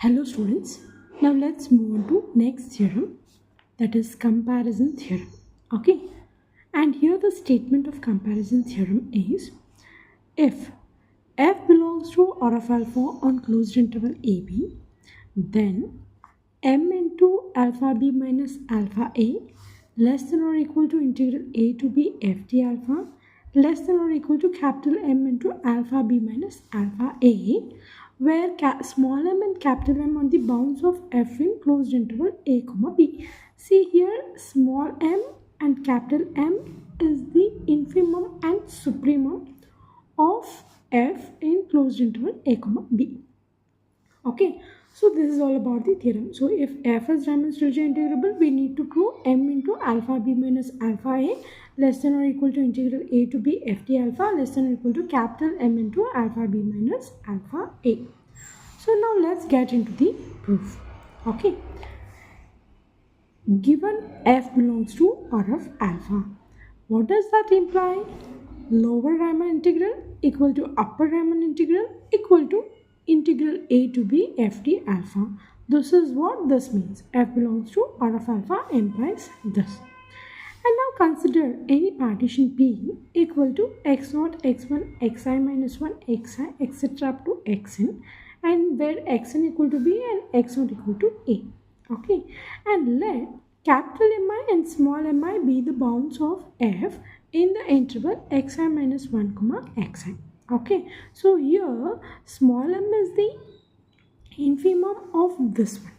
Hello students, now let's move on to next theorem, that is comparison theorem. Okay, and here the statement of comparison theorem is, if f belongs to R of alpha on closed interval AB, then m into alpha b minus alpha a less than or equal to integral a to b f d alpha less than or equal to capital M into alpha b minus alpha a, where small m and capital M on the bounds of f in closed interval a comma b. See here, small m and capital M is the infimum and supremum of f in closed interval a comma b. Okay, so this is all about the theorem. So if f is Riemann-Stieltjes integrable, we need to prove m into alpha b minus alpha a less than or equal to integral a to b f d alpha less than or equal to capital M into alpha b minus alpha a. So now let's get into the proof. Okay, given f belongs to R of alpha, what does that imply? Lower Riemann integral equal to upper Riemann integral equal to integral a to b f d alpha. This is what this means. F belongs to R of alpha implies this. And now consider any partition P equal to x0, x1, xi minus 1, xi, etc. up to xn, and where xn equal to b and x0 equal to a. Okay, and let capital Mi and small mi be the bounds of f in the interval xi minus 1 comma xi. Okay, so here small m is the infimum of this one,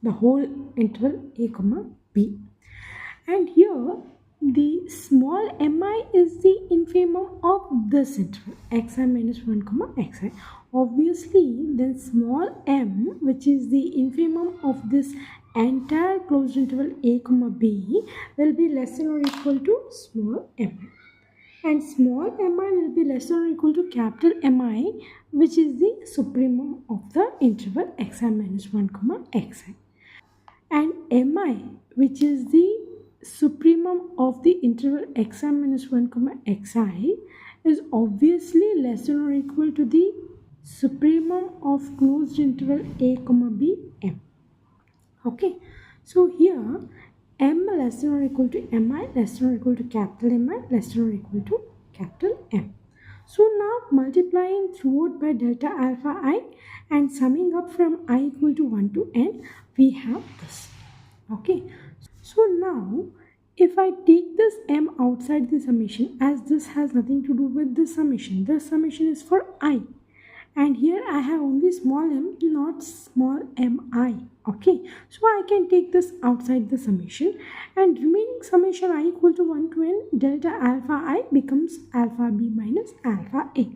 the whole interval a comma b, and here the small mi is the infimum of this interval xi minus 1 comma xi. Obviously then small m, which is the infimum of this entire closed interval a comma b, will be less than or equal to small mi, and small mi will be less than or equal to capital Mi, which is the supremum of the interval xi minus 1 comma xi, and mi, which is the supremum of the interval xi minus 1 comma xi, is obviously less than or equal to the supremum of closed interval a comma b m. Okay, so here m less than or equal to mi less than or equal to capital Mi less than or equal to capital M. So now multiplying throughout by delta alpha I and summing up from I equal to 1 to n, we have this. Okay, so now if I take this m outside the summation, as this has nothing to do with the summation is for I, and here I have only small m, not small mi. Okay, so I can take this outside the summation, and remaining summation I equal to 1 to n delta alpha I becomes alpha b minus alpha a.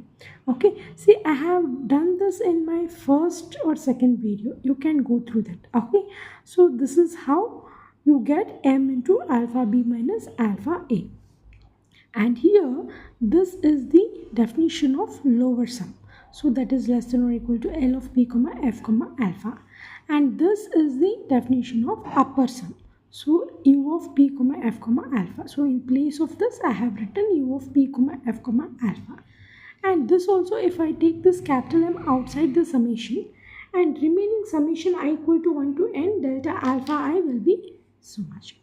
Okay, see, I have done this in my first or second video. You can go through that. Okay, so this is how you get m into alpha b minus alpha a. And here this is the definition of lower sum. So that is less than or equal to L of p comma f comma alpha, and this is the definition of upper sum. So u of p comma f comma alpha. So in place of this I have written u of p comma f comma alpha, and this also, if I take this capital M outside the summation, and remaining summation I equal to 1 to n delta alpha I will be so much,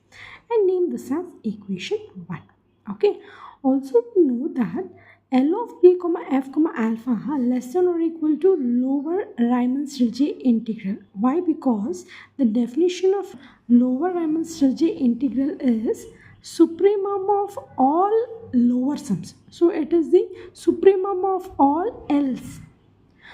and name this as equation 1. Okay, also know that L of p comma f comma alpha less than or equal to lower Riemann-Stieltjes integral. Why? Because the definition of lower Riemann-Stieltjes integral is supremum of all lower sums. So it is the supremum of all L's.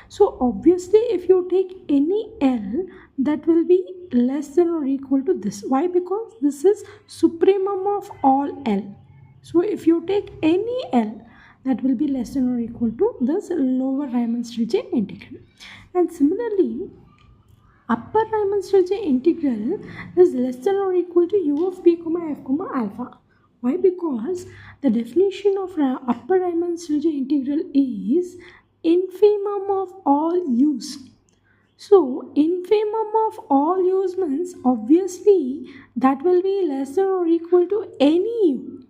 So obviously if you take any L, that will be less than or equal to this. Why? Because this is supremum of all L. So if you take any L, that will be less than or equal to this lower Riemann-Stieltjes integral. And similarly, upper Riemann-Stieltjes integral is less than or equal to u of p comma f comma alpha. Why? Because the definition of upper Riemann-Stieltjes integral is infimum of all u's. So infimum of all u's means obviously that will be less than or equal to any u,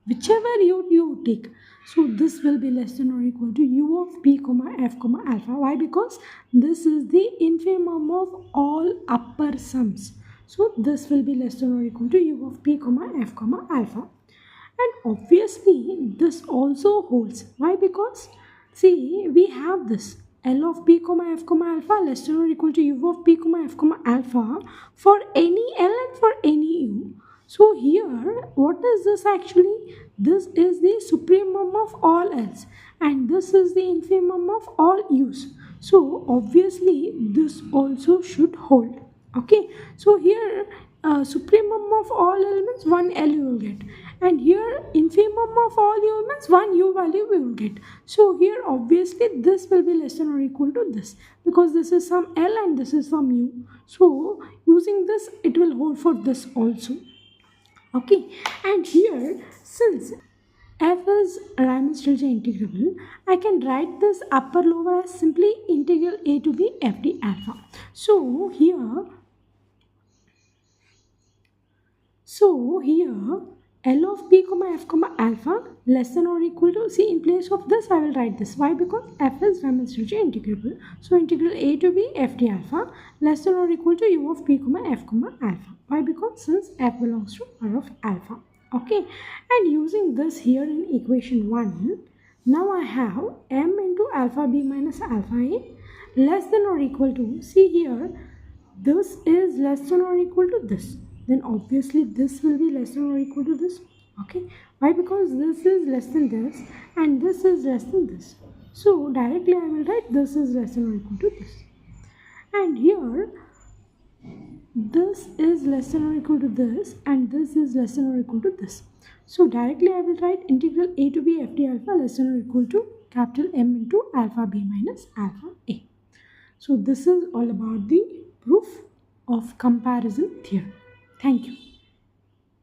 whichever u you take. So this will be less than or equal to u of p comma f comma alpha. Why? Because this is the infimum of all upper sums. So this will be less than or equal to u of p comma f comma alpha. And obviously this also holds. Why? Because see, we have this L of p comma f comma alpha less than or equal to u of p comma f comma alpha for any L and for any u. So here, what is this actually? This is the supremum of all L's and this is the infimum of all u's. So obviously this also should hold. Okay, so here supremum of all elements, one L you will get, and here infimum of all elements, one U value we will get. So here obviously this will be less than or equal to this, because this is some L and this is some U. So using this, it will hold for this also. Okay, and here since f is Riemann-Stieltjes integrable, I can write this upper lower as simply integral a to b f d alpha. So here L of p comma f comma alpha less than or equal to, see, in place of this I will write this. Why? Because f is Riemann-Stieltjes integrable. So integral a to b f d alpha less than or equal to u of p comma f comma alpha. Why? Because since f belongs to R of alpha. Okay, and using this here in equation 1, now I have m into alpha b minus alpha a less than or equal to, see here, this is less than or equal to this, then obviously this will be less than or equal to this. Okay, why? Because this is less than this and this is less than this. So directly I will write this is less than or equal to this, and here this is less than or equal to this and this is less than or equal to this. So directly I will write integral a to b f d alpha less than or equal to capital M into alpha b minus alpha a. So this is all about the proof of comparison theorem. Thank you.